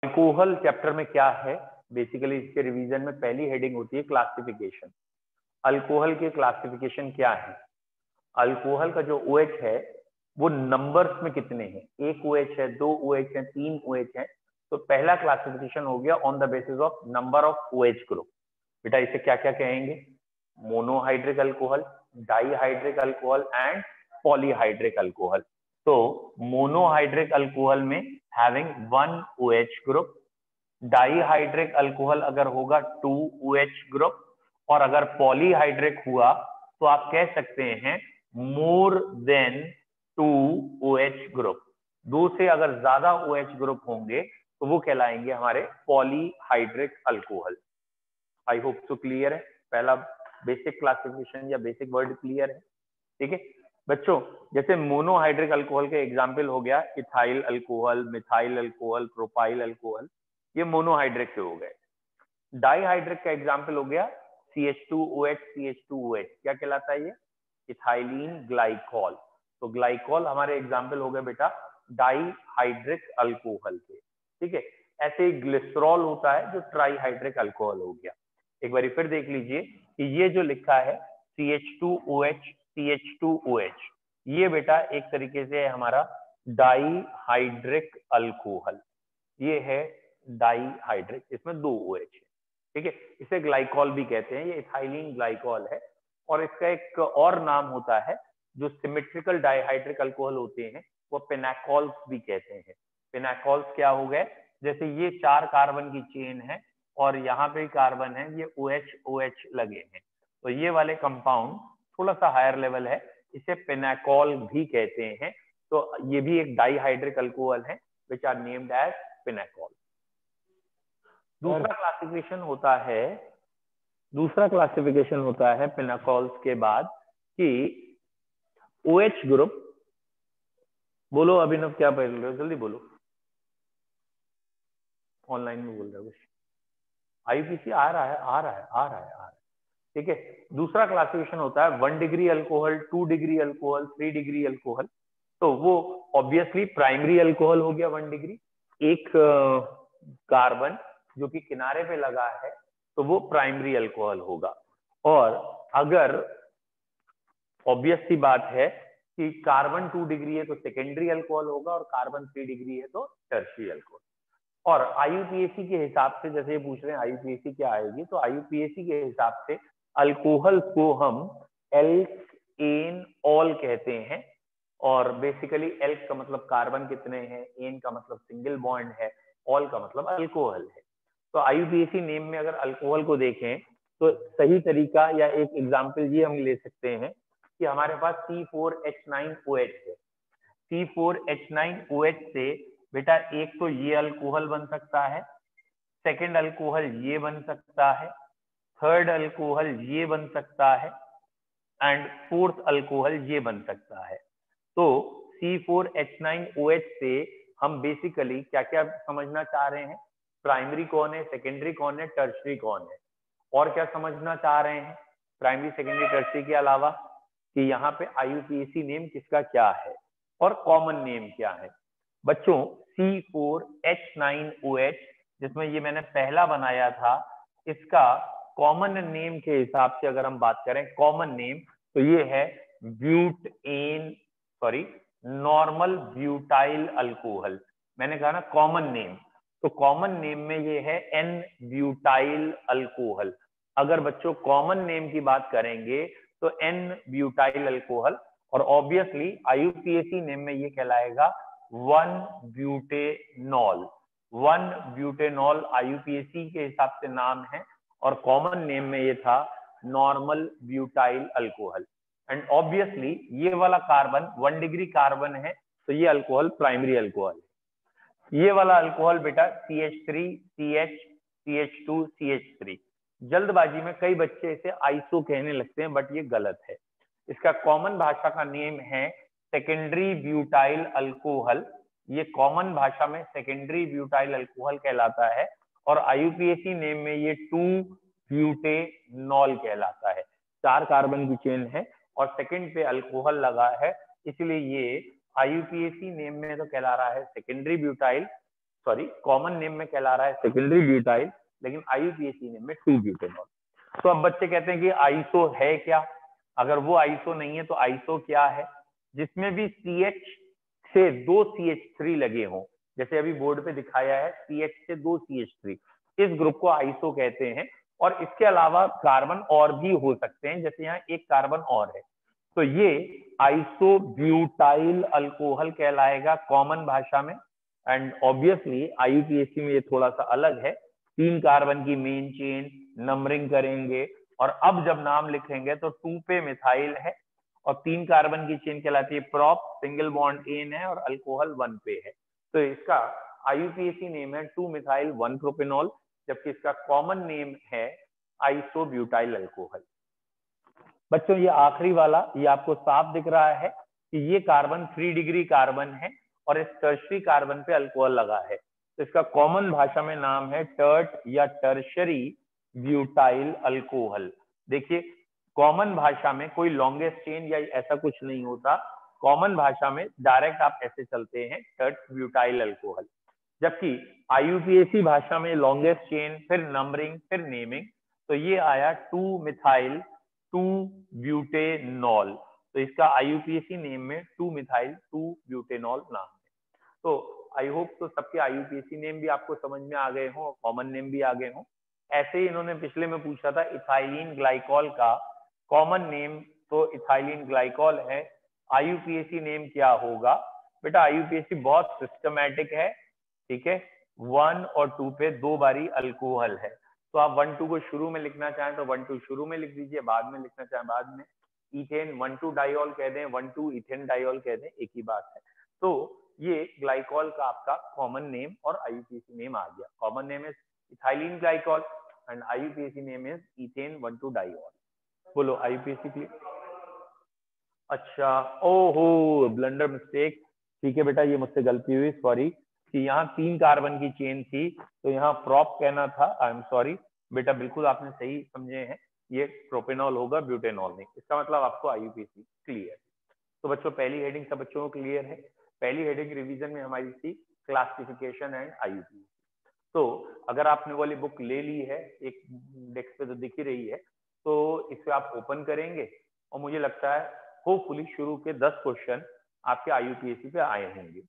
Alcohol chapter में क्या है, बेसिकली इसके रिवीजन में पहली हेडिंग होती है क्लासिफिकेशन। अल्कोहल के क्लासिफिकेशन क्या है? अल्कोहल का जो OH है वो नंबर्स में कितने हैं, एक OH है, दो OH है, तीन OH है। तो पहला क्लासिफिकेशन हो गया on the basis of number of OH group. बेटा इसे क्या क्या कहेंगे? Monohydric alcohol, dihydric alcohol and polyhydric alcohol. तो मोनोहाइड्रिक अल्कोहल में having one OH group, dihydric alcohol अगर होगा 2 OH ग्रुप, और अगर पॉलीहाइड्रिक हुआ तो आप कह सकते हैं मोर देन 2 OH ग्रुप। दो से अगर ज्यादा OH ग्रुप होंगे तो वो कहलाएंगे हमारे polyhydric alcohol. I hope so clear है। पहला बेसिक क्लासिफिकेशन या बेसिक वर्ड क्लियर है, ठीक है बच्चों। जैसे मोनोहाइड्रिक अल्कोहल के एग्जाम्पल हो गया ethyl alcohol, methyl alcohol, propyl alcohol, ये मोनोहाइड्रिक के हो गए। डाईहाइड्रिक का एग्जाम्पल हो गया CH2OH, CH2OH क्या कहलाता है ये? Ethylene glycol. तो ग्लाइकॉल हमारे एग्जाम्पल हो गए बेटा डाईहाइड्रिक अल्कोहल के, ठीक है। ऐसे ही ग्लिसरॉल होता है जो ट्राईहाइड्रिक अल्कोहल हो गया। एक बार फिर देख लीजिए कि ये जो लिखा है CH2OH, CH2OH, ये बेटा एक तरीके से है हमारा डाईहाइड्रिक अल्कोहल। ये है डाईहाइड्रिक, इसमें दो OH है, ठीक है। इसे ग्लाइकॉल भी कहते हैं, ये इथाइलिन ग्लाइकॉल है। और इसका एक और नाम होता है जो सिमेट्रिकल डाईहाइड्रिक अल्कोहल होते हैं, वो पिनाकॉल्स भी कहते हैं। पिनाकॉल्स क्या हो गए? जैसे ये 4 कार्बन की चेन है और यहाँ पे कार्बन है, ये OH OH लगे हैं, तो ये वाले कंपाउंड थोड़ा सा हायर लेवल है, इसे पिनाकॉल भी कहते हैं। तो ये भी एक डाईहाइड्रिक अल्कोहल है which are named as pinacol. दूसरा क्लासिफिकेशन होता है पिनाकॉल्स के बाद कि OH ग्रुप। बोलो अभिनव, क्या पढ़ रहे हो? जल्दी बोलो, ऑनलाइन में बोल रहे हो। IUPAC आ रहा है, ठीक है। दूसरा क्लासिफिकेशन होता है 1 degree alcohol, 2 degree alcohol, 3 degree alcohol. तो वो ऑब्वियसली प्राइमरी अल्कोहल हो गया 1 डिग्री। एक कार्बन जो कि किनारे पे लगा है तो वो प्राइमरी अल्कोहल होगा। और अगर ऑब्वियस सी बात है कि कार्बन 2 डिग्री है तो सेकेंडरी अल्कोहल होगा, और कार्बन 3 डिग्री है तो टर्शियरी अल्कोहल। और IUPAC के हिसाब से, जैसे ये पूछ रहे हैं IUPAC क्या आएगी, तो IUPAC के हिसाब से अल्कोहल को हम एल्केन ऑल कहते हैं। और बेसिकली एल्क का मतलब कार्बन कितने हैं, एन का मतलब सिंगल बॉन्ड है, ऑल का मतलब अल्कोहल है। तो IUPAC नेम में अगर अल्कोहल को देखें तो सही तरीका या एक एग्जाम्पल ये हम ले सकते हैं कि हमारे पास C4H9OH है। C4H9OH से बेटा एक तो ये अल्कोहल बन सकता है, सेकंड अल्कोहल ये बन सकता है, थर्ड अल्कोहल ये बन सकता है, एंड फोर्थ अल्कोहल ये बन सकता है। तो C4H9OH से हम बेसिकली क्या क्या समझना चाह रहे हैं? प्राइमरी कौन है, सेकेंडरी कौन है, टर्शरी कौन है, और क्या समझना चाह रहे हैं प्राइमरी सेकेंडरी टर्शरी के अलावा कि यहाँ पे IUPAC नेम किसका क्या है और कॉमन नेम क्या है। बच्चों C4H9OH जिसमें ये मैंने पहला बनाया था, इसका कॉमन नेम के हिसाब से अगर हम बात करें कॉमन नेम, तो ये है नॉर्मल ब्यूटाइल अल्कोहल। मैंने कहा ना कॉमन नेम, तो कॉमन नेम में ये है N ब्यूटाइल अल्कोहल। अगर बच्चों कॉमन नेम की बात करेंगे तो N ब्यूटाइल अल्कोहल, और ऑब्वियसली IUPAC नेम में ये कहलाएगा 1 ब्यूटेनॉल। 1 ब्यूटेनॉल IUPAC के हिसाब से नाम है, और कॉमन नेम में ये था normal butyl alcohol. And obviously ये वाला कार्बन 1 डिग्री कार्बन है, तो ये अल्कोहल प्राइमरी अल्कोहल है। ये वाला अल्कोहल बेटा CH3 CH CH2 CH3। जल्दबाजी में कई बच्चे इसे आइसो कहने लगते हैं, बट ये गलत है। इसका कॉमन भाषा का नेम है सेकेंडरी ब्यूटाइल अल्कोहल। ये कॉमन भाषा में सेकेंडरी ब्यूटाइल अल्कोहल कहलाता है, और IUPAC नेम में ये 2 ब्यूटेनॉल कहलाता है। 4 कार्बन की चेन है और सेकंड पे अल्कोहल लगा है, इसलिए ये IUPAC नेम में तो कहला रहा है secondary butyl, sorry common name में कहला रहा है सेकेंडरी ब्यूटाइल, लेकिन IUPAC नेम में 2-ब्यूटेनॉल। तो अब बच्चे कहते हैं कि आइसो है क्या? अगर वो आइसो नहीं है तो आइसो क्या है? जिसमें भी CH से 2 CH3 लगे हों, जैसे अभी बोर्ड पे दिखाया है CH से 2 CH3, इस ग्रुप को आइसो कहते हैं। और इसके अलावा कार्बन और भी हो सकते हैं, जैसे यहाँ एक कार्बन और है, तो ये आइसोब्यूटाइल अल्कोहल कहलाएगा कॉमन भाषा में। एंड ऑब्वियसली IUPAC में ये थोड़ा सा अलग है, 3 कार्बन की मेन चेन, नंबरिंग करेंगे और अब जब नाम लिखेंगे तो 2 पे मिथाइल है और 3 कार्बन की चेन कहलाती है प्रॉप, सिंगल बॉन्ड एन है और अल्कोहल 1 पे है। तो इसका IUPAC नेम है 2-मिथाइल 1-प्रोपेनॉल, जबकि इसका कॉमन नेम है आइसोब्यूटाइल अल्कोहल। बच्चों ये आखिरी वाला, ये आपको साफ दिख रहा है कि ये कार्बन 3 डिग्री कार्बन है और इस टर्शरी कार्बन पे अल्कोहल लगा है, तो इसका कॉमन भाषा में नाम है टर्ट या टर्शरी ब्यूटाइल अल्कोहल। देखिए कॉमन भाषा में कोई लॉन्गेस्ट चेन या ऐसा कुछ नहीं होता, कॉमन भाषा में डायरेक्ट आप ऐसे चलते हैं टर्ट ब्यूटाइल अल्कोहल। जबकि IUPAC भाषा में लॉन्गेस्ट चेन, फिर नंबरिंग, फिर नेमिंग, तो ये आया 2-मिथाइल 2-ब्यूटेनॉल। तो इसका IUPAC नेम में 2-मिथाइल 2-ब्यूटेनॉल नाम है। तो आई होप तो सबके IUPAC नेम भी आपको समझ में आ गए हों और कॉमन नेम भी आ गए हों। ऐसे ही इन्होंने पिछले में पूछा था इथाइलिन ग्लाइकॉल का कॉमन नेम, तो इथाइलिन ग्लाइकॉल है, IUPAC नेम क्या होगा? बेटा IUPAC बहुत सिस्टमैटिक है, ठीक है, 1 और 2 पे 2 बारी अल्कोहल है, तो आप 1-2 को शुरू में लिखना चाहें तो 1-2 शुरू में लिख दीजिए, बाद में लिखना चाहें बाद में। इथेन 1,2 डाइऑल कह दें, 1,2 इथेन डाइऑल कह दें, एक ही बात है। तो ये ग्लाइकॉल का आपका कॉमन नेम और IUPAC नेम आ गया। Common name is ethylene glycol and IUPAC name is ethane 1,2 diol. बोलो IUPAC क्लियर? अच्छा, ओहो ब्लंडर मिस्टेक, ठीक है बेटा, ये मुझसे गलती हुई, सॉरी, कि यहाँ 3 कार्बन की चेन थी तो यहाँ प्रॉप कहना था, आई एम सॉरी बेटा, बिल्कुल आपने सही समझे हैं, ये प्रोपेनॉल होगा, ब्यूटेनॉल नहीं। इसका मतलब आपको IUPAC क्लियर। तो बच्चों पहली हेडिंग सब बच्चों को क्लियर है। पहली हेडिंग रिवीजन में हमारी थी क्लासिफिकेशन एंड IUPAC। तो अगर आपने वाली बुक ले ली है, एक डेस्क पे तो दिख ही रही है, तो इसे आप ओपन करेंगे और मुझे लगता है होपफुली शुरू के 10 क्वेश्चन आपके IUPAC पे आए होंगे।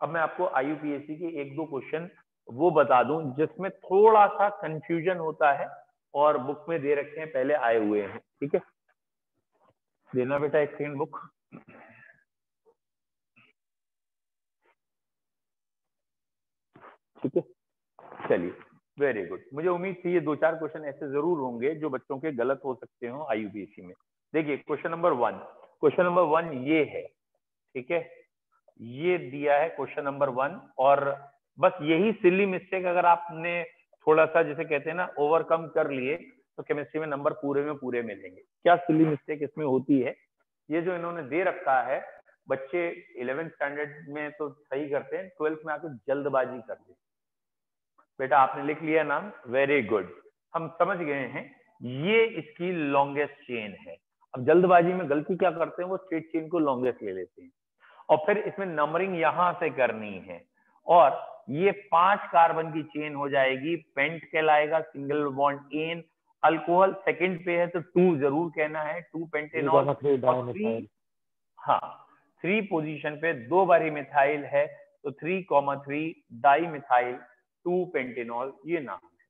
अब मैं आपको IUPAC के 1-2 क्वेश्चन वो बता दूं जिसमें थोड़ा सा कंफ्यूजन होता है और बुक में दे रखे हैं, पहले आए हुए हैं, ठीक है। देना बेटा एक सेकंड बुक। ठीक है, चलिए, वेरी गुड। मुझे उम्मीद थी ये 2-4 क्वेश्चन ऐसे जरूर होंगे जो बच्चों के गलत हो सकते हो IUPAC में। देखिए क्वेश्चन नंबर 1 ये है, ठीक है, ये दिया है क्वेश्चन नंबर 1, और बस यही सिली मिस्टेक अगर आपने थोड़ा सा जिसे कहते हैं ना ओवरकम कर लिए तो केमिस्ट्री में नंबर पूरे में पूरे मिलेंगे। क्या सिली मिस्टेक इसमें होती है? ये जो इन्होंने दे रखा है, बच्चे 11th स्टैंडर्ड में तो सही करते हैं, 12th में आके जल्दबाजी करते हैं। बेटा आपने लिख लिया नाम, वेरी गुड, हम समझ गए हैं, ये इसकी लॉन्गेस्ट चेन है। अब जल्दबाजी में गलती क्या करते हैं, वो स्ट्रेट चेन को लॉन्गेस्ट ले लेते हैं और फिर इसमें नंबरिंग यहां से करनी है, और ये 5 कार्बन की चेन हो जाएगी, पेंट कहलाएगा, single bond ane, alcohol second पे है तो 2 जरूर कहना है, 2 पेंटेनॉल, और 3, हाँ 3 पोजीशन पे 2 बारी मिथाइल है तो 3,3 डाई मिथाइल 2 पेंटेनॉल, ये नाम है।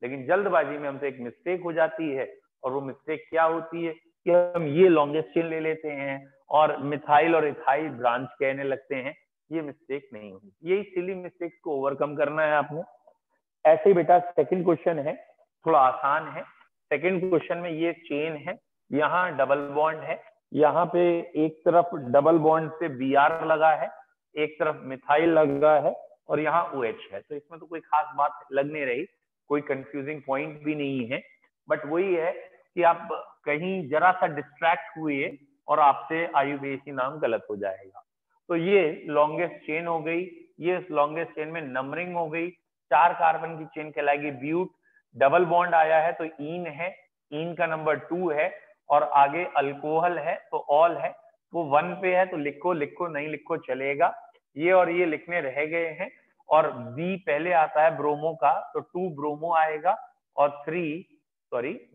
लेकिन जल्दबाजी में हमसे एक मिस्टेक हो जाती है, और वो मिस्टेक क्या होती है कि हम ये लॉन्गेस्ट चेन ले लेते हैं और मिथाइल और इथाइल ब्रांच कहने लगते हैं। ये मिस्टेक नहीं होगी, यही सिली मिस्टेक्स को ओवरकम करना है आपने। ऐसे ही बेटा सेकंड क्वेश्चन है, थोड़ा आसान है। सेकंड क्वेश्चन में ये चेन है, यहाँ डबल बॉन्ड है, यहाँ पे एक तरफ डबल बॉन्ड से Br लगा है, एक तरफ मिथाइल लगा है और यहाँ OH है, तो इसमें तो कोई खास बात लग नहीं रही, कोई कंफ्यूजिंग पॉइंट भी नहीं है, बट वही है कि आप कहीं जरा सा डिस्ट्रैक्ट हुए और आपसे IUPAC नाम गलत हो जाएगा। तो ये लॉन्गेस्ट चेन हो गई, ये लॉन्गेस्ट चेन में नंबरिंग हो गई, 4 कार्बन की चेन कहलाएगी ब्यूट, डबल बॉन्ड आया है तो ईन है, ईन का नंबर 2 है, और आगे अल्कोहल है तो ऑल है, वो 1 पे है तो लिखो, लिखो नहीं लिखो चलेगा, ये और ये लिखने रह गए हैं। और बी पहले आता है ब्रोमो का, तो 2 ब्रोमो आएगा और 3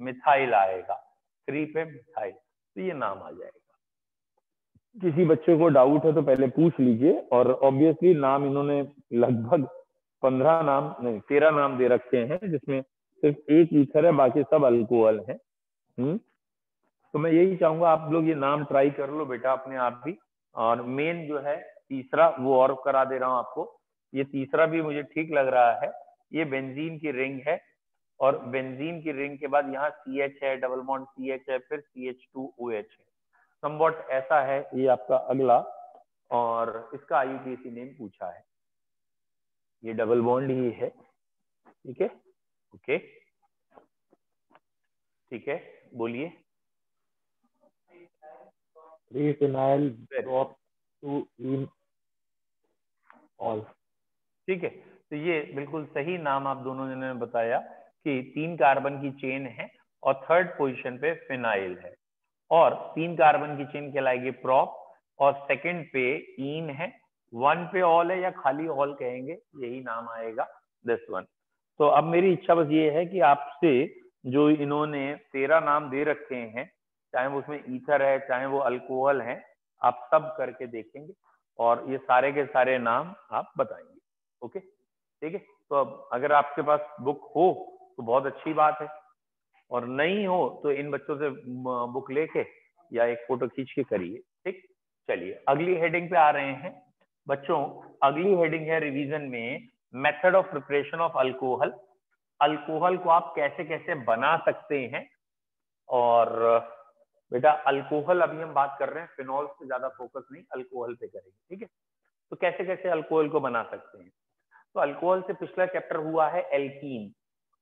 मिथाइल आएगा, 3 पे मिथाइल, तो ये नाम आ जाएगा। किसी बच्चे को डाउट है तो पहले पूछ लीजिए। और ऑब्वियसली नाम इन्होंने लगभग 15 नाम नहीं 13 नाम दे रखे हैं, जिसमें सिर्फ एक ईथर है, बाकी सब अल्कोहल है। तो मैं यही चाहूंगा आप लोग ये नाम ट्राई कर लो बेटा अपने आप भी। और मेन जो है तीसरा वो और करा दे रहा हूँ आपको, ये तीसरा भी मुझे ठीक लग रहा है। ये बेंजीन की रिंग है, और बेंजीन की रिंग के बाद यहाँ CH है, डबल बॉन्ड CH है, फिर CH2OH है, समवॉट ऐसा है ये आपका अगला। और इसका IUPAC नेम पूछा है, ये डबल बॉन्ड ही है, ठीक है। ओके ठीक है, बोलिए। 3 phenyl drop 2 in all। ठीक है, तो ये बिल्कुल सही नाम आप दोनों ने बताया कि 3 कार्बन की चेन है और थर्ड पोजीशन पे फिनाइल है, और 3 कार्बन की चेन कहलाएगी प्रॉप, और सेकंड पे ईन है, 1 पे ऑल है या खाली ऑल कहेंगे, यही नाम आएगा दिस वन। तो अब मेरी इच्छा बस ये है कि आपसे जो इन्होंने 13 नाम दे रखे हैं, चाहे वो उसमें ईथर है चाहे वो अल्कोहल है, आप सब करके देखेंगे और ये सारे के सारे नाम आप बताएंगे। ओके ठीक है, तो अब अगर आपके पास बुक हो तो बहुत अच्छी बात है, और नहीं हो तो इन बच्चों से बुक लेके या एक फोटो खींच के करिए। ठीक, चलिए अगली हेडिंग पे आ रहे हैं बच्चों। अगली हेडिंग है रिवीजन में method of preparation of alcohol. Alcohol को आप कैसे कैसे बना सकते हैं, और बेटा अल्कोहल अभी हम बात कर रहे हैं, फिनॉल से ज्यादा फोकस नहीं अल्कोहल पे करेंगे, ठीक है। तो कैसे कैसे अल्कोहल को बना सकते हैं, तो अल्कोहल से पिछला चैप्टर हुआ है एल्कीन,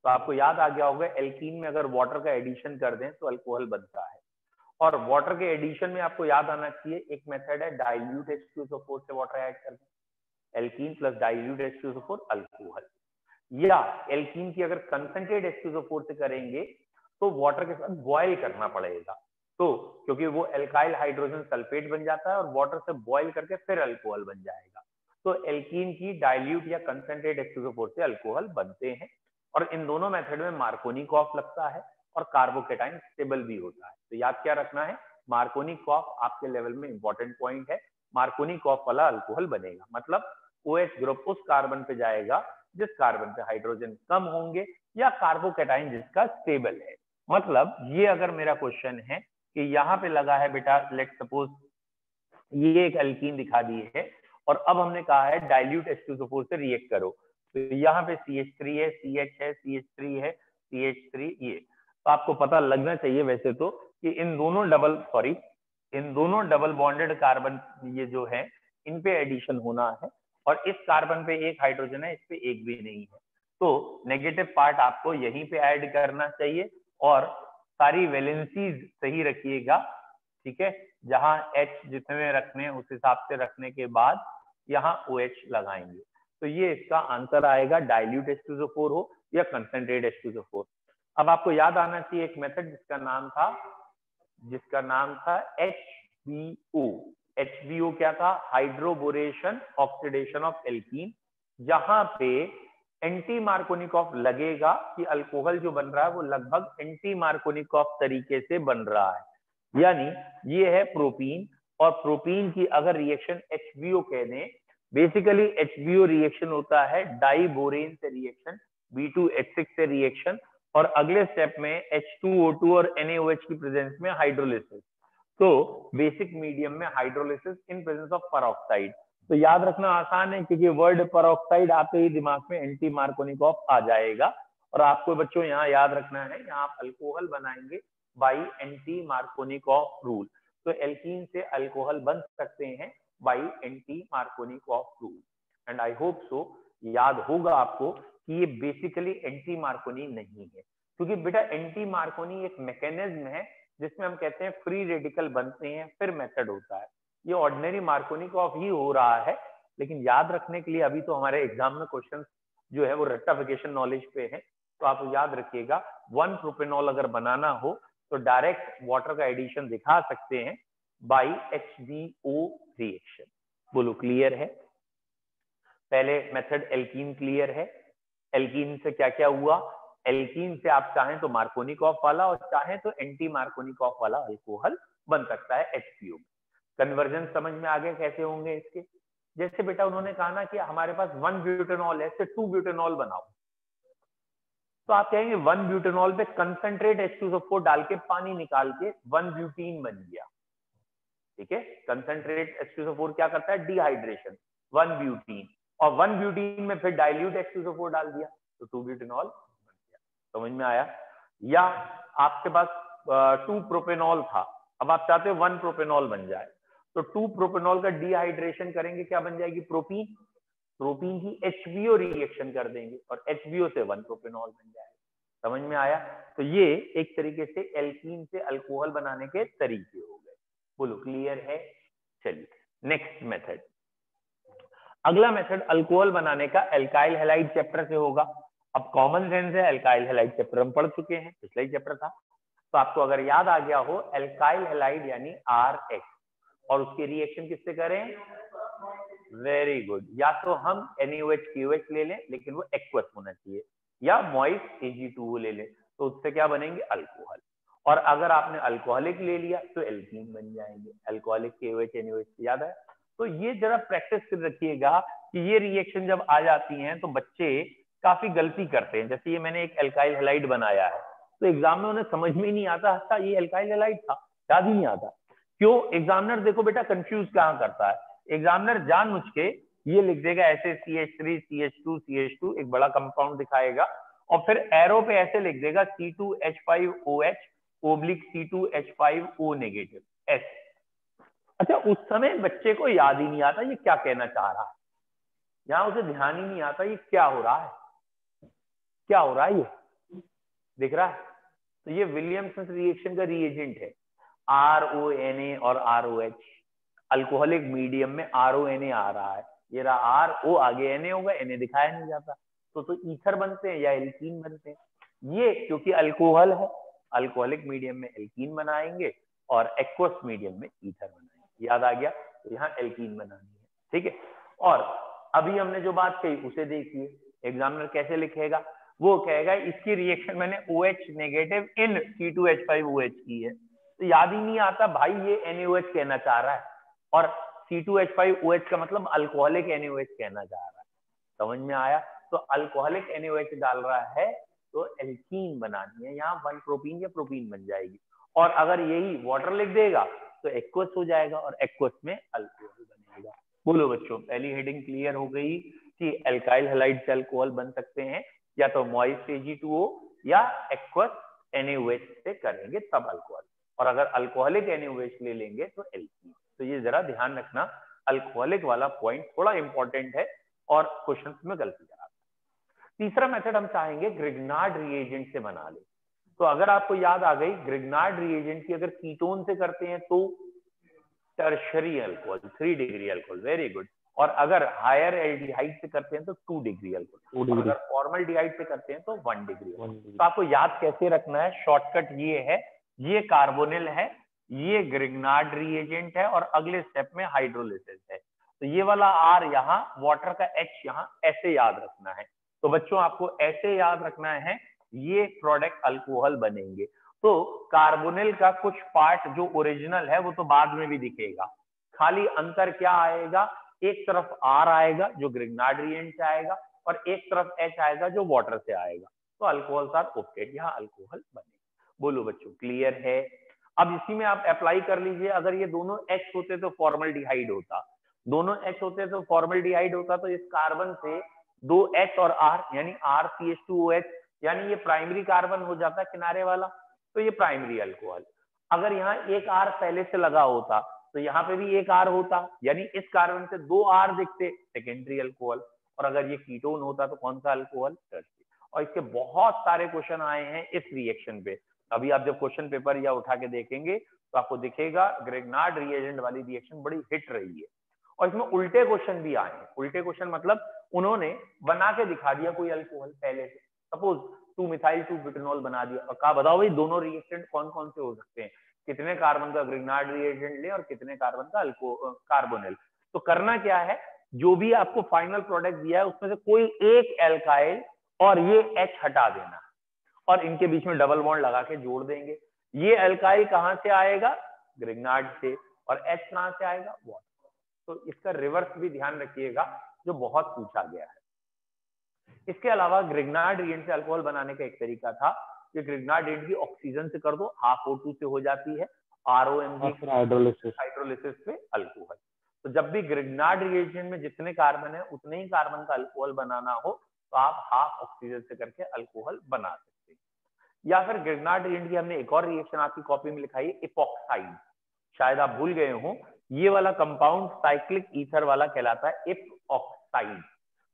तो आपको याद आ गया होगा एल्कीन में अगर वाटर का एडिशन कर दें तो अल्कोहल बनता है। और वाटर के एडिशन में आपको याद आना चाहिए एक मेथड है डाइल्यूट H2SO4 से वाटर ऐड कर दें, alkene plus dilute H2SO4 alcohol. या एल्कीन की अगर कंसंट्रेट H2SO4 से करेंगे तो वाटर के साथ बॉयल करना पड़ेगा, तो क्योंकि वो एल्काइल हाइड्रोजन सल्फेट बन जाता है और वाटर से बॉयल करके फिर अल्कोहल बन जाएगा। तो एल्कीन की डाइल्यूट या कंसंट्रेट H2SO4 से अल्कोहल बनते हैं, और इन दोनों मेथड में मार्कोनिकॉफ लगता है और कार्बोकेटाइन स्टेबल भी होता है। तो याद क्या रखना है, मार्कोनिकॉफ आपके लेवल में इंपॉर्टेंट पॉइंट है। मार्कोनिकॉफ वाला अल्कोहल बनेगा, मतलब OH ग्रुप उस कार्बन पे जाएगा जिस कार्बन पे हाइड्रोजन कम होंगे या कार्बोकेटाइन जिसका स्टेबल है। मतलब ये अगर मेरा क्वेश्चन है कि यहाँ पे लगा है बेटा, लेट सपोज ये एक अल्कीन दिखा दी है और अब हमने कहा है डाइल्यूट H2SO4 से रिएक्ट करो, तो यहाँ पे CH3 है, CH है, CH3 है, CH3 ये, तो आपको पता लगना चाहिए वैसे तो कि इन दोनों डबल बॉन्डेड कार्बन ये जो है इन पे एडिशन होना है, और इस कार्बन पे एक हाइड्रोजन है, इस पे एक भी नहीं है, तो नेगेटिव पार्ट आपको यहीं पे ऐड करना चाहिए, और सारी वैलेंसीज सही रखिएगा, ठीक है। जहां H जितने रखने उस हिसाब से रखने के बाद यहाँ OH लगाएंगे, तो ये इसका आंसर आएगा, डाइल्यूट H2SO4 हो या कंसंट्रेट H2SO4। अब आपको याद आना चाहिए एक मेथड जिसका नाम था HBO। HBO क्या था, हाइड्रोबोरेशन ऑक्सीडेशन ऑफ एल्कीन। यहाँ पे एंटी मार्कोनिकॉफ लगेगा कि अल्कोहल जो बन रहा है वो लगभग एंटी मार्कोनिकॉफ तरीके से बन रहा है, यानी ये है प्रोपीन, और प्रोपीन की अगर रिएक्शन HBO कह दें, बेसिकली HBO रिएक्शन होता है डाइबोरेन से रिएक्शन, B2H6 से रिएक्शन, और अगले स्टेप में H2O2 और NaOH की प्रेजेंस में हाइड्रोलिसिस। तो बेसिक मीडियम में hydrolysis in presence of peroxide. तो याद रखना आसान है क्योंकि वर्ड परऑक्साइड आते ही दिमाग में एंटी मार्कोनिकॉफ आ जाएगा, और आपको बच्चों यहाँ याद रखना है, यहाँ आप अल्कोहल बनाएंगे बाई एंटी मार्कोनिकॉफ रूल। तो एल्कीन से अल्कोहल बन सकते हैं by anti Markovnikov rule, and I hope so याद होगा आपको कि ये बेसिकली एंटी मार्कोनी नहीं है, क्योंकि बेटा एंटी मार्कोनी एक मैकेनिज्म है जिसमें हम कहते हैं फ्री रेडिकल बनते हैं फिर मेथड होता है, ये ऑर्डिनरी मार्कोनिकॉफ ही हो रहा है। लेकिन याद रखने के लिए अभी तो हमारे एग्जाम में क्वेश्चन जो है वो रेक्टिफिकेशन नॉलेज पे है, तो आप याद रखिएगा 1 प्रोपेनॉल अगर बनाना हो तो डायरेक्ट वाटर का एडिशन दिखा सकते हैं बाई HBO रिएक्शन। बोलो क्लियर है। पहले मेथड एल्कीन क्लियर है। एल्कीन से क्या क्या हुआ, एल्कीन से आप चाहें तो मार्कोनिकॉफ वाला और चाहें तो एंटी मार्कोनिकॉफ वाला अल्कोहल बन सकता है HCO। कन्वर्जन समझ में आ गया कैसे होंगे इसके। जैसे बेटा उन्होंने कहा ना कि हमारे पास 1 ब्यूटेनॉल है, 2 ब्यूटेनॉल बनाओ, तो आप कहेंगे 1 ब्यूटेनॉल पे कंसंट्रेट H2SO4 डाल के पानी निकाल के 1 ब्यूटीन बन गया। ठीक है, कंसंट्रेट H2SO4 क्या करता है, डिहाइड्रेशन, 1 ब्यूटीन, और 1 ब्यूटीन में फिर डाइल्यूट H2SO4 डाल दिया तो 2 ब्यूटेनॉल बन गया। समझ में आया। या आपके पास 2 प्रोपेनॉल था, अब आप चाहते हो 1 प्रोपेनॉल बन जाए, तो 2 प्रोपेनॉल का डिहाइड्रेशन करेंगे, क्या बन जाएगी, प्रोपीन। प्रोपीन की HBO रिएक्शन कर देंगे और HBO से 1 प्रोपेनॉल बन जाएगा। समझ में आया। तो ये एक तरीके से एल्कीन से अल्कोहल बनाने के तरीके हो गए। बोलो क्लियर है। चलिए नेक्स्ट मेथड, अगला मेथड अल्कोहल बनाने का एल्काइल हैलाइड चैप्टर से होगा। अब कॉमन सेंस है, एल्काइल हैलाइड चैप्टर हम पढ़ चुके हैं, पिछला ही चैप्टर था। तो आपको अगर याद आ गया हो, एल्काइल हैलाइड यानी RH, और उसकी रिएक्शन किससे करें, वेरी गुड, या तो हम NaOH KOH ले लें लेकिन वो एक्वस होना चाहिए, या मॉइस्ट Ag2O ले लें, तो उससे क्या बनेंगे, अल्कोहल। और अगर आपने अल्कोहलिक ले लिया तो एल्कीन बन जाएंगे, अल्कोहलिक KOH NaOH, याद है। तो ये जरा प्रैक्टिस कर रखिएगा कि ये रिएक्शन जब आ जाती हैं तो बच्चे काफी गलती करते हैं। जैसे ये मैंने एक एल्काइल हैलाइड बनाया है, तो एग्जाम में उन्हें समझ में ही नहीं आता, अच्छा ये एल्काइल हैलाइड था, याद ही नहीं आता। क्यों, एग्जामिनर देखो बेटा कंफ्यूज कहाँ करता है, एग्जामिनर जानबूझ के ये लिख देगा ऐसे CH3 CH2 CH2, एक बड़ा कंपाउंड दिखाएगा, और फिर एरो पे ऐसे लिख देगा C2H5OH ओब्लिक C2H5O नेगेटिव, ऐसे। अच्छा, उस समय बच्चे को याद ही नहीं आता ये क्या कहना चाह रहा है, यहाँ उसे ध्यान ही नहीं आता ये क्या हो रहा है, क्या हो रहा है, ये दिख रहा है। तो ये विलियमसन रिएक्शन का रिएजेंट है, RONA और ROH। अल्कोहलिक मीडियम में RONA आ रहा है, ये रहा RO, आगे Na होगा, Na दिखाया नहीं जाता, तो ईथर बनते हैं या एल्कीन बनते हैं। ये क्योंकि अल्कोहल है, अल्कोहलिक मीडियम में एल्कीन बनाएंगे और एक्वस मीडियम में ईथर बनाएंगे, याद आ गया। तो यहाँ एल्कीन बनानी है, ठीक है। और अभी हमने जो बात कही उसे देखिए, एग्जामिनर कैसे लिखेगा, वो कहेगा इसकी रिएक्शन मैंने OH नेगेटिव इन C2H5OH की है, तो याद ही नहीं आता भाई ये NaOH कहना चाह रहा है, और C2H5OH का मतलब अल्कोहलिक NaOH कहना चाह रहा है। समझ में आया। तो अल्कोहलिक NaOH डाल रहा है तो एल्कीन बनानी है, यहाँ 1 प्रोपीन या प्रोपीन बन जाएगी, और अगर यही वाटर लिख देगा तो एक्वस हो जाएगा और एक्वस में अल्कोहल बनेगा। बोलो बच्चों, पहली हेडिंग क्लियर हो गई कि एल्काइल हैलाइड से अल्कोहल बन सकते हैं, या तो मॉइस्ट Ag2O या एक्वस NaOH से करेंगे तब अल्कोहल, और अगर अल्कोहलिक NaOH ले लेंगे तो एल्कीन। तो ये जरा ध्यान रखना, अल्कोहलिक वाला पॉइंट थोड़ा इंपॉर्टेंट है और क्वेश्चंस में गलती कराता है। तीसरा मेथड हम चाहेंगे ग्रिग्नार्ड रिएजेंट से बना ले। तो अगर आपको याद आ गई, ग्रिग्नार्ड रिएजेंट की अगर कीटोन से करते हैं तो tertiary alcohol, 3 degree alcohol, very good. और अगर हायर एल्डिहाइड से करते हैं तो 2 डिग्री अल्कोहल, और अगर फॉर्मल्डिहाइड से करते हैं तो 1 डिग्री। तो आपको याद कैसे रखना है, शॉर्टकट ये है, ये कार्बोनिल है, ये ग्रिग्नार्ड रिएजेंट है, और अगले स्टेप में हाइड्रोलिसिस है। तो ये वाला R यहाँ, वाटर का H यहाँ, ऐसे याद रखना है। तो बच्चों आपको ऐसे याद रखना है, ये प्रोडक्ट अल्कोहल बनेंगे। तो कार्बोनिल का कुछ पार्ट जो ओरिजिनल है वो तो बाद में भी दिखेगा, खाली अंतर क्या आएगा, एक तरफ R आएगा जो ग्रिग्नार्ड रिएजेंट से आएगा, और एक तरफ H आएगा जो वाटर से आएगा। तो अल्कोहल आर ऑप्टेड, यहाँ अल्कोहल बनेगा। बोलो बच्चों क्लियर है। अब इसी में आप अप्लाई कर लीजिए, अगर ये दोनों H होते तो फॉर्मल्डिहाइड होता, दोनों H होते तो फॉर्मल्डिहाइड होता, तो इस कार्बन से 2 H और R यानी RCH2OH, यानी ये प्राइमरी कार्बन हो जाता है किनारे वाला, तो ये प्राइमरी अल्कोहल। अगर यहाँ एक R पहले से लगा होता तो यहाँ पे भी एक R होता, यानी इस कार्बन से 2 R दिखते, सेकेंडरी अल्कोहल। और अगर ये कीटोन होता तो कौन सा अल्कोहल, टर्शरी। और इसके बहुत सारे क्वेश्चन आए हैं इस रिएक्शन पे, अभी आप जब क्वेश्चन पेपर या उठा के देखेंगे तो आपको दिखेगा ग्रिग्नार्ड रिएजेंट वाली रिएक्शन बड़ी हिट रही है। और इसमें उल्टे क्वेश्चन भी आए हैं, उल्टे क्वेश्चन मतलब उन्होंने बना के दिखा दिया कोई अल्कोहल पहले से, सपोज 2 मिथाइल 2 ब्यूटेनॉल बना दिया, और कहा बताओ भाई दोनों रिएक्टेंट कौन कौन से हो सकते हैं, कितने कार्बन का ग्रिग्नार्ड रिएजेंट ले और कितने कार्बन का कार्बोनिल। तो करना क्या है, जो भी आपको फाइनल प्रोडक्ट दिया है उसमें से कोई एक एल्काइल और ये H हटा देना और इनके बीच में डबल बॉन्ड लगा के जोड़ देंगे। ये एल्काइल कहां से आएगा? ग्रिग्नार्ड से, और H कहां से आएगा? वाटर। तो इसका रिवर्स भी ध्यान रखिएगा, जो बहुत पूछा गया है। इसके अलावा ग्रिग्नार्ड रिएजेंट से अल्कोहल बनाने का एक तरीका था कि ग्रिग्नार्ड रिएजेंट की ऑक्सीजन से कर दो, हाफ O2 से हो जाती है, ROMG हाइड्रोलिसिस पे अल्कोहल। तो जब भी ग्रिग्नार्ड रिएजेंट में जितने कार्बन है उतने ही कार्बन का अल्कोहल बनाना हो तो आप हाफ ऑक्सीजन से करके अल्कोहल बना सकते हैं। या फिर ग्रिग्नार्ड रिएजेंट की हमने एक और रिएक्शन आपकी कॉपी में लिखाई है, इपॉक्साइड। शायद आप भूल गए हो, ये वाला कंपाउंड साइक्लिक ईथर वाला कहलाता है इपॉक्साइड।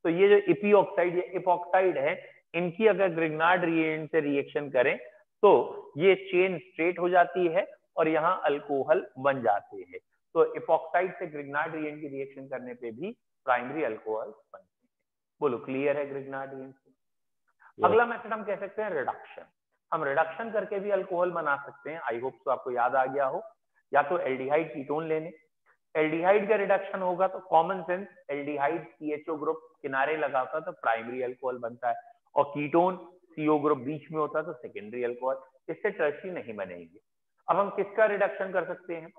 तो ये जो इपीऑक्साइड या इपॉक्साइड है, इनकी अगर ग्रिग्नार्ड रिएजेंट से रिएक्शन करें तो ये चेन स्ट्रेट हो जाती है और यहाँ अल्कोहल बन जाते हैं। तो इपॉक्साइड से ग्रिग्नार्ड रिएजेंट की रिएक्शन करने पे भी प्राइमरी अल्कोहल बनते हैं। बोलो क्लियर है ग्रिग्नार्ड रिएजेंट से? अगला मेथड हम कह सकते हैं रिडक्शन। हम रिडक्शन करके भी अल्कोहल बना सकते हैं। आई होप तो आपको याद आ गया हो। या तो एल्डिहाइड कीटोन लेने, एल्डिहाइड का रिडक्शन होगा तो common sense aldehyde CHO group किनारे लगा होता है तो प्राइमरी अल्कोहल बनता है, और कीटोन CO ग्रुप बीच में होता है तो सेकेंडरी अल्कोहल। इससे टर्शरी नहीं बनेगी। अब हम किसका रिडक्शन कर सकते हैं?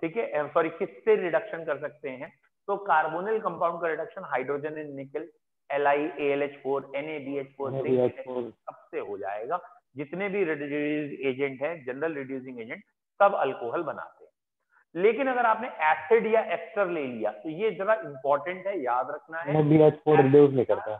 ठीक है, सॉरी, किससे रिडक्शन कर सकते हैं? तो कार्बोनिल कंपाउंड का रिडक्शन हाइड्रोजन इन निकल LiAlH4 NaBH4 सबसे हो जाएगा। जितने भी रिड्यूसिंग एजेंट हैं, जनरल रिड्यूसिंग एजेंट, सब अल्कोहल बनाते हैं। लेकिन अगर आपने एसिड या एस्टर ले लिया तो ये जरा इंपॉर्टेंट है, याद रखना है। NaBH4 रिड्यूस नहीं करता।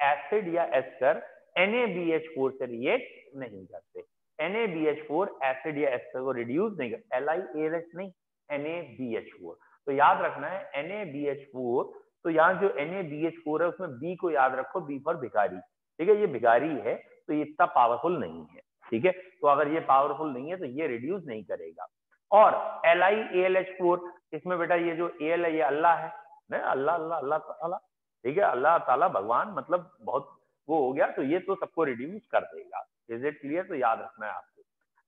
एसिड या एस्टर NaBH4 से रिएक्ट नहीं करते। NaBH4 एसिड या एस्टर को रिड्यूस नहीं करते, LiAlH नहीं, NaBH4। तो याद रखना है NaBH4। तो यहाँ जो NaBH4 है उसमें B को याद रखो, B फॉर भिखारी। ठीक है, ये भिखारी है तो ये इतना पावरफुल नहीं है। ठीक है, तो अगर ये पावरफुल नहीं है तो ये रिड्यूस नहीं करेगा। और LiAlH4, इसमें बेटा ये जो Al है ये अल्लाह है ना, अल्लाह अल्लाह अल्लाह ताला। ठीक है, अल्लाह ताला भगवान, मतलब बहुत वो हो गया, तो ये तो सबको रिड्यूस कर देगा। Is it clear? तो याद रखना है आपको।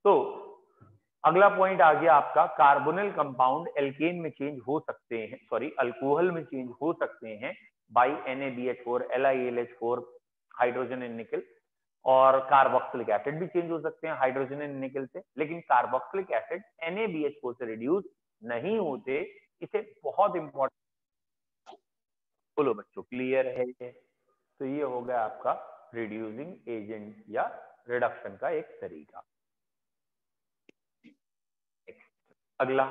तो अगला पॉइंट आ गया आपका, कार्बोनिल कंपाउंड एल्केन में चेंज हो सकते हैं, सॉरी अल्कोहल में चेंज हो सकते हैं by NaBH4 LiAlH4 hydrogen in निकल, और कार्बोक्सिलिक एसिड भी चेंज हो सकते हैं हाइड्रोजन इन निकल से। लेकिन कार्बोक्सिलिक एसिड NaBH4 से रिड्यूस नहीं होते। इसे बहुत इंपॉर्टेंट, बोलो बच्चों क्लियर है? तो ये हो गया आपका रिड्यूसिंग एजेंट या रिडक्शन का एक तरीका। अगला,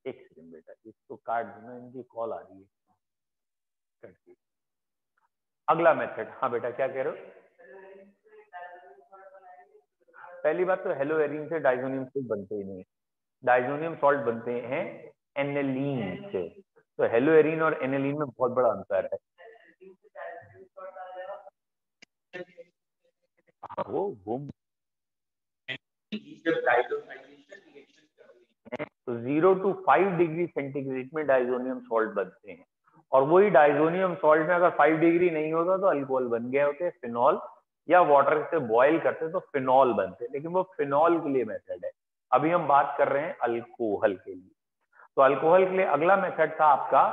एक सेकंड बेटा, इसको काट देना, इनकी कॉल आ रही है। अगला मेथड, हाँ बेटा क्या कह रहे हो? पहली बात तो हेलोएरिन से डाइजोनियम सॉल्ट बनते ही नहीं, डाइजोनियम सॉल्ट बनते हैं एनिलीन से। तो हेलोएरिन और एनिलीन में बहुत बड़ा अंतर है। वो तो 0 to 5 डिग्री सेंटीग्रेड में डाइजोनियम सॉल्ट बनते हैं, और वही डाइजोनियम सॉल्ट में अगर 5 डिग्री नहीं होता तो अल्कोहल बन गए होते, फिनॉल, या वाटर से बॉईल करते तो फिनॉल बनते। लेकिन वो फिनॉल के लिए मेथड है, अभी हम बात कर रहे हैं अल्कोहल के लिए। तो अल्कोहल के लिए अगला मेथड था आपका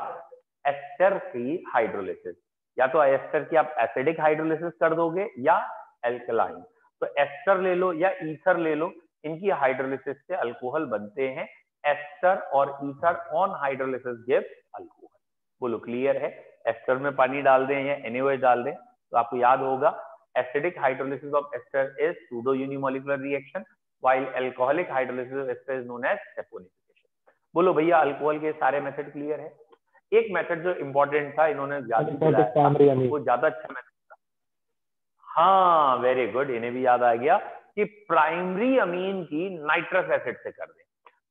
एस्टर की हाइड्रोलिसिस। या तो एस्टर की आप एसिडिक हाइड्रोलिसिस कर दोगे या एल्कलाइन। तो एस्टर ले लो या ईथर ले लो, इनकी हाइड्रोलिसिस से अल्कोहल बनते हैं। एस्टर और ether on hydrolysis give alcohol. बोलो क्लियर है? एस्टर में पानी डाल दें या NaOH डाल दें तो आपको याद होगा acidic hydrolysis of ester is pseudo unimolecular reaction, while alcoholic hydrolysis of ester is known as saponification. बोलो भैया अल्कोहल के सारे मेथड क्लियर है? एक मेथड जो इंपॉर्टेंट था इन्होंने वो ज्यादा अच्छा मेथड था। हाँ वेरी गुड, इन्हें भी याद आ गया कि प्राइमरी अमीन की नाइट्रस एसिड से कर दें।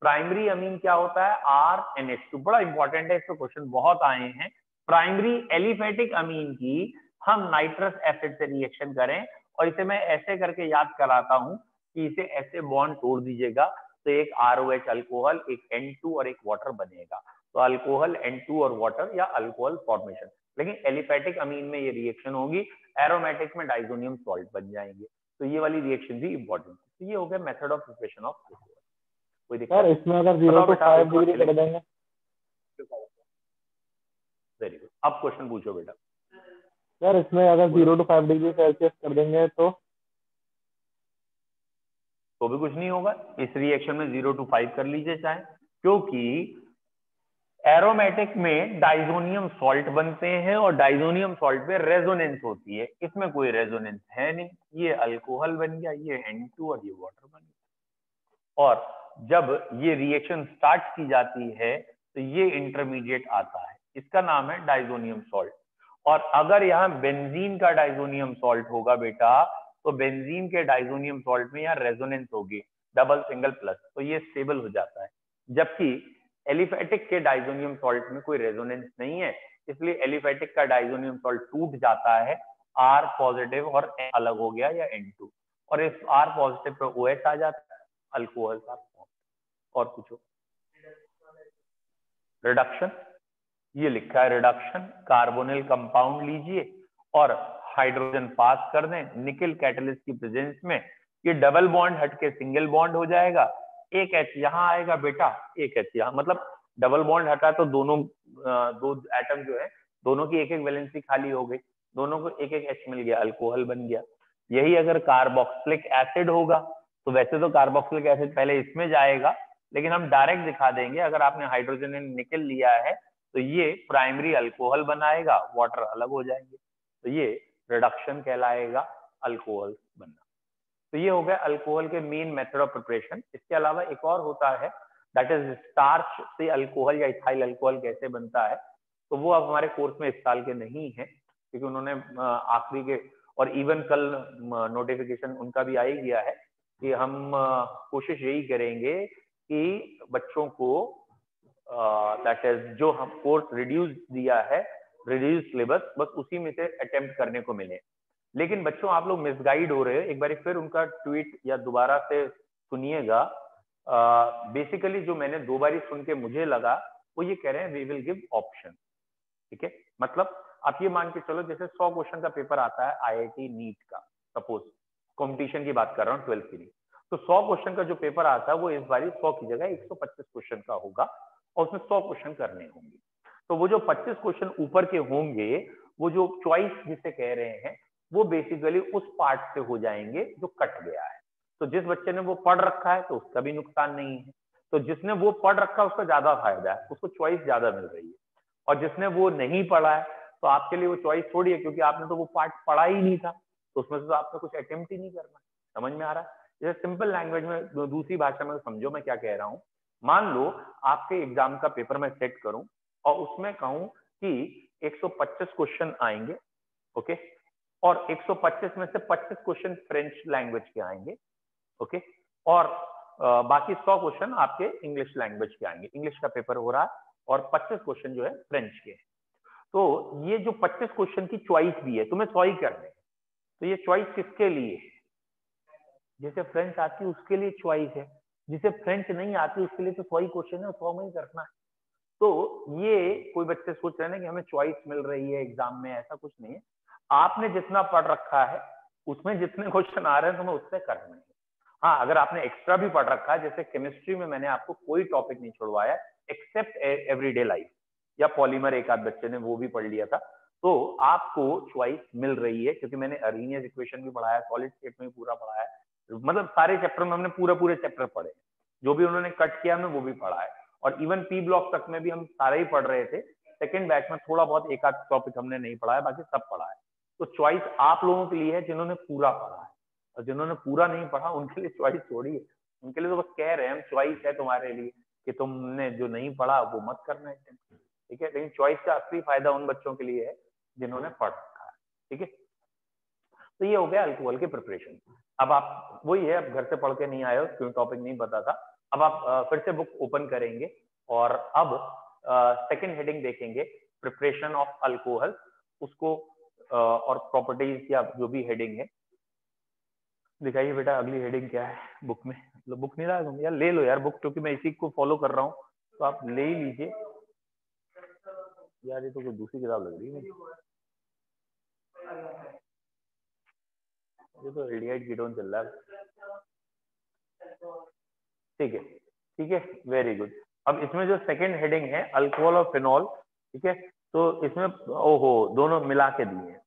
प्राइमरी अमीन क्या होता है? RNH2। बड़ा इंपॉर्टेंट है, इसमें क्वेश्चन बहुत आए हैं। प्राइमरी एलिफेटिक अमीन की हम नाइट्रस एसिड से रिएक्शन करें, और इसे मैं ऐसे करके याद कराता हूं कि इसे ऐसे बॉन्ड तोड़ दीजिएगा तो एक ROH अल्कोहल, एक N2 और एक वाटर बनेगा। तो अल्कोहल, N2 और वाटर, या अल्कोहल फॉर्मेशन। लेकिन एलिफेटिक अमीन में ये रिएक्शन होगी, एरोमेटिक में डाइजोनियम सॉल्ट बन जाएंगे। तो ये वाली रिएक्शन भी इंपॉर्टेंट। तो ये हो गया method of preparation of alcohol. कोई दिक्कत? इसमें अगर 0 to 5 डिग्री कर देंगे वेरी गुड, अब क्वेश्चन पूछो बेटा। सर इसमें अगर 0 to 5 डिग्री सेल्सियस कर देंगे तो भी कुछ नहीं होगा। इस रिएक्शन में 0 to 5 कर लीजिए चाहे, क्योंकि एरोमेटिक में डाइजोनियम सॉल्ट बनते हैं और डाइजोनियम सॉल्ट पे रेजोनेंस होती है, इसमें कोई रेजोनेंस है नहीं। ये अल्कोहल बन गया, ये N2 और ये वाटर बन गया। और जब ये रिएक्शन स्टार्ट की जाती है तो ये इंटरमीडिएट आता है, इसका नाम है डाइजोनियम सॉल्ट। और अगर यहाँ बेंजीन का डाइजोनियम सॉल्ट होगा बेटा, तो बेंजीन के डाइजोनियम सॉल्ट में यहाँ रेजोनेंस होगी, डबल सिंगल प्लस, तो ये स्टेबल हो जाता है। जबकि एलिफेटिक के डाइजोनियम सॉल्ट में कोई रेजोनेंस नहीं है, इसलिए एलिफेटिक का डाइजोनियम सॉल्ट टूट जाता है, R पॉजिटिव और N अलग हो गया या N2, और इस R पॉजिटिव पे OH आ जाता है, अल्कोहल का फॉर्म। और पूछो। रिडक्शन, ये लिखा है रिडक्शन, कार्बोनिल कंपाउंड लीजिए और हाइड्रोजन पास कर दें निकल कैटलिस्ट की प्रेजेंस में, ये डबल बॉन्ड हटके सिंगल बॉन्ड हो जाएगा, एक H यहाँ आएगा बेटा, एक H यहाँ, मतलब डबल बॉन्ड हटा तो दोनों दो एटम जो है दोनों की एक एक वैलेंसी खाली हो गई, दोनों को एक एक H मिल गया, अल्कोहल बन गया। यही अगर कार्बोक्सिलिक एसिड होगा तो वैसे तो कार्बोक्सिलिक एसिड पहले इसमें जाएगा, लेकिन हम डायरेक्ट दिखा देंगे, अगर आपने हाइड्रोजन एंड निकल लिया है तो ये प्राइमरी अल्कोहल बनाएगा, वाटर अलग हो जाएंगे, तो ये रिडक्शन कहलाएगा, अल्कोहल बनना। तो ये हो गया अल्कोहल के मेन मेथड ऑफ प्रिपरेशन। इसके अलावा एक और होता है, दैट इज स्टार्च से अल्कोहल या इथाइल अल्कोहल कैसे बनता है, तो वो अब हमारे कोर्स में इस साल के नहीं है, क्योंकि उन्होंने आखिरी के, और इवन कल नोटिफिकेशन उनका भी आ ही गया है कि हम कोशिश यही करेंगे कि बच्चों को दैट इज जो हम कोर्स रिड्यूस दिया है, रिड्यूस सिलेबस, बस उसी में से अटेम्प्ट करने को मिले। लेकिन बच्चों आप लोग मिसगाइड हो रहे हो, एक बार फिर उनका ट्वीट या दोबारा से सुनिएगा। बेसिकली जो मैंने 2 बारी सुन के मुझे लगा, वो ये कह रहे हैं वी विल गिव ऑप्शन, ठीक है। मतलब आप ये मान के चलो जैसे 100 क्वेश्चन का पेपर आता है IIT नीट का, सपोज कंपटीशन की बात कर रहा हूँ 12th की नहीं, तो 100 क्वेश्चन का जो पेपर आता है वो इस बारी 100 की जगह 125 क्वेश्चन का होगा और उसमें 100 क्वेश्चन करने होंगे। तो वो जो 25 क्वेश्चन ऊपर के होंगे, वो जो चॉइस जिसे कह रहे हैं, वो बेसिकली उस पार्ट से हो जाएंगे जो कट गया है। तो जिस बच्चे ने वो पढ़ रखा है तो उसका भी नुकसान नहीं है, तो जिसने वो पढ़ रखा है उसका ज्यादा फायदा है, उसको चॉइस ज्यादा मिल रही है। और जिसने वो नहीं पढ़ा है तो आपके लिए वो चॉइस थोड़ी है, क्योंकि आपने तो वो पार्ट पढ़ा ही नहीं था, तो उसमें से तो आपने कुछ अटेम्प्ट ही नहीं करना। समझ में आ रहा है? जैसे सिंपल लैंग्वेज में, दूसरी भाषा में समझो मैं क्या कह रहा हूँ। मान लो आपके एग्जाम का पेपर मैं सेट करूं और उसमें कहूं कि 125 क्वेश्चन आएंगे, ओके, और 125 में से 25 क्वेश्चन फ्रेंच लैंग्वेज के आएंगे, ओके, और बाकी 100 क्वेश्चन आपके इंग्लिश लैंग्वेज के आएंगे। इंग्लिश का पेपर हो रहा है और 25 क्वेश्चन जो है फ्रेंच के। तो ये जो 25 क्वेश्चन की चॉइस भी है, तुम्हें 100 ही करने हैं, तो ये चॉइस किसके लिए है? जिसे फ्रेंच आती है उसके लिए चॉइस है, जिसे फ्रेंच नहीं आती उसके लिए तो 100 ही क्वेश्चन है, 100 में ही करना है। तो ये कोई बच्चे सोच रहे हैं ना कि हमें चॉइस मिल रही है एग्जाम में, ऐसा कुछ नहीं है। आपने जितना पढ़ रखा है उसमें जितने क्वेश्चन आ रहे हैं तुम्हें उससे करना है। हाँ, अगर आपने एक्स्ट्रा भी पढ़ रखा है, जैसे केमिस्ट्री में मैंने आपको कोई टॉपिक नहीं छोड़वाया एक्सेप्ट एवरीडे लाइफ, या पॉलीमर एक आध बच्चे ने वो भी पढ़ लिया था, तो आपको चॉइस मिल रही है, क्योंकि मैंने अरेनियस इक्वेशन भी पढ़ाया, सॉलिड स्टेट में भी पूरा पढ़ाया, मतलब सारे चैप्टर में हमने पूरे चैप्टर पढ़े, जो भी उन्होंने कट किया हमने वो भी पढ़ा है। और इवन पी ब्लॉक तक में भी हम सारे ही पढ़ रहे थे। सेकंड बैच में थोड़ा बहुत एक आध टॉपिक हमने नहीं पढ़ा है, बाकी सब पढ़ा है। तो चॉइस आप लोगों के लिए है जिन्होंने पूरा पढ़ा है, और जिन्होंने पूरा नहीं पढ़ा उनके लिए चॉइस थोड़ी है, उनके लिए तो बस कह रहे हैं हम चॉइस है तुम्हारे लिए कि तुमने जो नहीं पढ़ा वो मत करना है, ठीक है। लेकिन चॉइस का असली फायदा उन बच्चों के लिए है जिन्होंने पढ़ रखा है, ठीक है। तो ये हो गया अल्कोहल के प्रिपरेशन। अब आप वही है, अब घर से पढ़ के नहीं आए हो, क्यों टॉपिक नहीं पता था, अब आप फिर से बुक ओपन करेंगे और अब सेकंड हेडिंग देखेंगे, प्रिपरेशन ऑफ अल्कोहल, उसको और प्रॉपर्टीज या जो भी हेडिंग है दिखाइए बेटा। अगली हेडिंग क्या है बुक में? मतलब बुक नहीं रहा तुम यार, ले लो यार बुक, क्योंकि मैं इसी को फॉलो कर रहा हूँ, तो आप ले ही लीजिए यार। ये तो कोई दूसरी किताब लग रही है, ये तो रेडिएट कीटोन चल रहा है। ठीक है, ठीक है, वेरी गुड। अब इसमें जो सेकंड हेडिंग है अल्कोहल और फिनॉल, ठीक है, तो इसमें ओहो दोनों मिला के दिए हैं।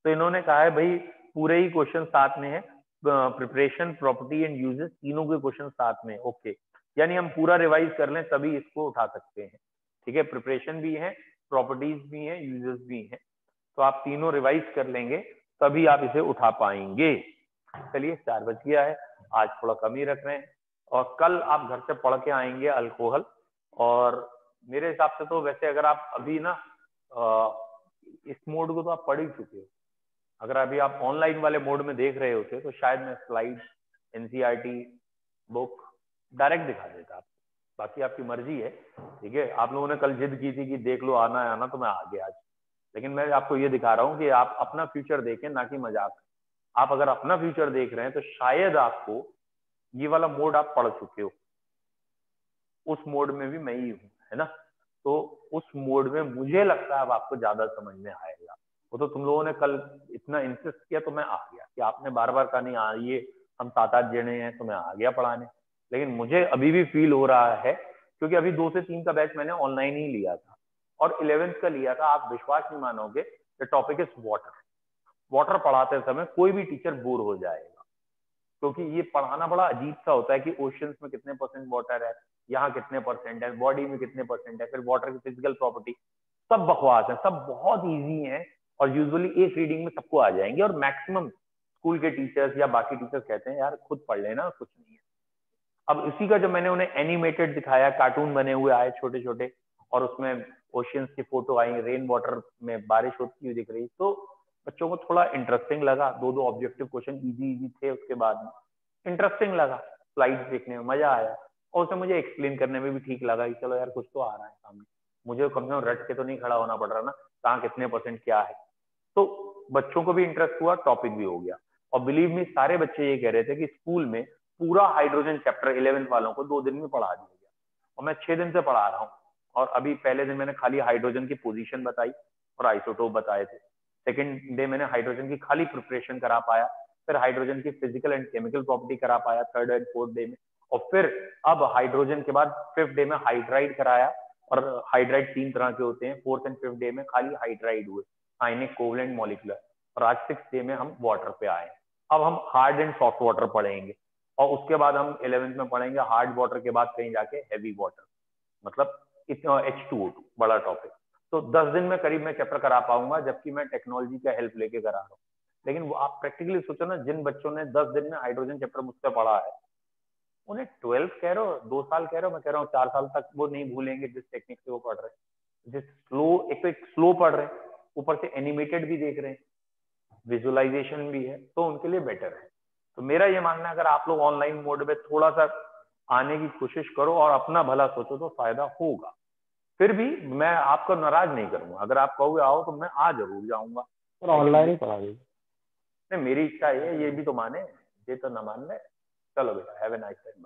तो इन्होंने कहा है भाई पूरे ही क्वेश्चन साथ में है, प्रिपरेशन, प्रॉपर्टी एंड यूजेस, तीनों के क्वेश्चन साथ में। ओके, यानी हम पूरा रिवाइज कर लें तभी इसको उठा सकते हैं। ठीक है, प्रिपरेशन भी है, प्रॉपर्टीज भी है, यूजेस भी है, तो आप तीनों रिवाइज कर लेंगे तभी आप इसे उठा पाएंगे। चलिए 4 बज गया है, आज थोड़ा कम ही रख रहे हैं, और कल आप घर से पढ़ के आएंगे अल्कोहल। और मेरे हिसाब से तो वैसे अगर आप अभी ना इस मोड को तो आप पढ़ ही चुके हो। अगर अभी आप ऑनलाइन वाले मोड में देख रहे होते तो शायद मैं स्लाइड, एनसीईआरटी बुक डायरेक्ट दिखा देता आपको, बाकी आपकी मर्जी है। ठीक है, आप लोगों ने कल जिद की थी कि देख लो, आना है आना, तो मैं आ गया आज। लेकिन मैं आपको ये दिखा रहा हूँ कि आप अपना फ्यूचर देखें, ना कि मजाक। आप अगर अपना फ्यूचर देख रहे हैं तो शायद आपको ये वाला मोड आप पढ़ चुके हो। उस मोड में भी मैं ही हूँ, है ना। तो उस मोड में मुझे लगता है अब आपको ज्यादा समझ में आएगा। वो तो तुम लोगों ने कल इतना इंसिस्ट किया तो मैं आ गया, कि आपने बार बार कहा नहीं आइए हम 7-8 जने हैं, तो मैं आ गया पढ़ाने। लेकिन मुझे अभी भी फील हो रहा है, क्योंकि अभी 2 से 3 का बैच मैंने ऑनलाइन ही लिया था और 11th का लिया था। आप विश्वास नहीं मानोगे, the topic is water. Water पढ़ाते समय कोई भी टीचर बोर हो जाएगा, क्योंकि ये पढ़ाना बड़ा अजीब सा होता है कि ओशंस में कितने % वाटर है, यहाँ कितने % है, बॉडी में कितने % है, फिर वाटर की फिजिकल प्रॉपर्टी, सब बकवास है, सब बहुत इजी है। और यूजुअली एक रीडिंग में सबको आ जाएंगे, और मैक्सिमम स्कूल के टीचर्स या बाकी टीचर्स कहते हैं यार खुद पढ़ लेना, कुछ नहीं है। अब इसी का जब मैंने उन्हें एनिमेटेड दिखाया, कार्टून बने हुए आए छोटे छोटे, और उसमें ओशियंस की फोटो आई, रेन वाटर में बारिश होती हुई दिख रही, तो बच्चों को थोड़ा इंटरेस्टिंग लगा। 2-2 ऑब्जेक्टिव क्वेश्चन इजी इजी थे, उसके बाद में इंटरेस्टिंग लगा, स्लाइड्स देखने में मजा आया, और उसे मुझे एक्सप्लेन करने में भी ठीक लगा कि चलो यार कुछ तो आ रहा है सामने, मुझे कम से कम रट के तो नहीं खड़ा होना पड़ रहा ना, कहाँ कितने % क्या है। तो बच्चों को भी इंटरेस्ट हुआ, टॉपिक भी हो गया। और बिलीव मी, सारे बच्चे ये कह रहे थे कि स्कूल में पूरा हाइड्रोजन चैप्टर 11th वालों को 2 दिन में पढ़ा दिया गया, और मैं 6 दिन से पढ़ा रहा हूँ। और अभी पहले दिन मैंने खाली हाइड्रोजन की पोजीशन बताई और आइसोटोप बताए थे। सेकेंड डे मैंने हाइड्रोजन की खाली प्रिपरेशन करा पाया, फिर हाइड्रोजन की फिजिकल एंड केमिकल प्रॉपर्टी करा पाया 3rd एंड 4th डे में। और फिर अब हाइड्रोजन के बाद 5th डे में हाइड्राइड कराया, और हाइड्राइड 3 तरह के होते हैं। 4th एंड 5th डे में खाली हाइड्राइड हुए, आयनिक, कोवलेंट, मॉलिक्यूलर। और आज 6th डे में हम वाटर पे आए। अब हम हार्ड एंड सॉफ्ट वाटर पढ़ेंगे, और उसके बाद हम 11th में पढ़ेंगे हार्ड वाटर के बाद कहीं जाके हैवी वाटर, मतलब इतना H2O2, बड़ा टॉपिक। तो 10 दिन में करीब मैं चैप्टर करा पाऊंगा, जबकि मैं टेक्नोलॉजी का हेल्प लेके करा रहा हूँ। लेकिन वो आप प्रैक्टिकली सोचो ना, जिन बच्चों ने 10 दिन में हाइड्रोजन चैप्टर मुझसे पढ़ा है, उन्हें 12 कह रहे हो, 2 साल कह रहे हो, मैं कह रहा हूँ 4 साल तक वो नहीं भूलेंगे जिस टेक्निक से वो पढ़ रहे हैं। जिस स्लो, एक तो एक स्लो पढ़ रहे हैं, ऊपर से एनिमेटेड भी देख रहे हैं, विजुअलाइजेशन भी है, तो उनके लिए बेटर है। तो मेरा ये मानना है, अगर आप लोग ऑनलाइन मोड में थोड़ा सा आने की कोशिश करो और अपना भला सोचो तो फायदा होगा। फिर भी मैं आपको नाराज नहीं करूंगा, अगर आप कहोगे आओ तो मैं आ जरूर जाऊंगा। सर ऑनलाइन ही पढ़ा दीजिए। नहीं, मेरी इच्छा है, ये भी तो माने, ये तो ना मान ले। चलो बेटा, हैव ए नाइस टाइम।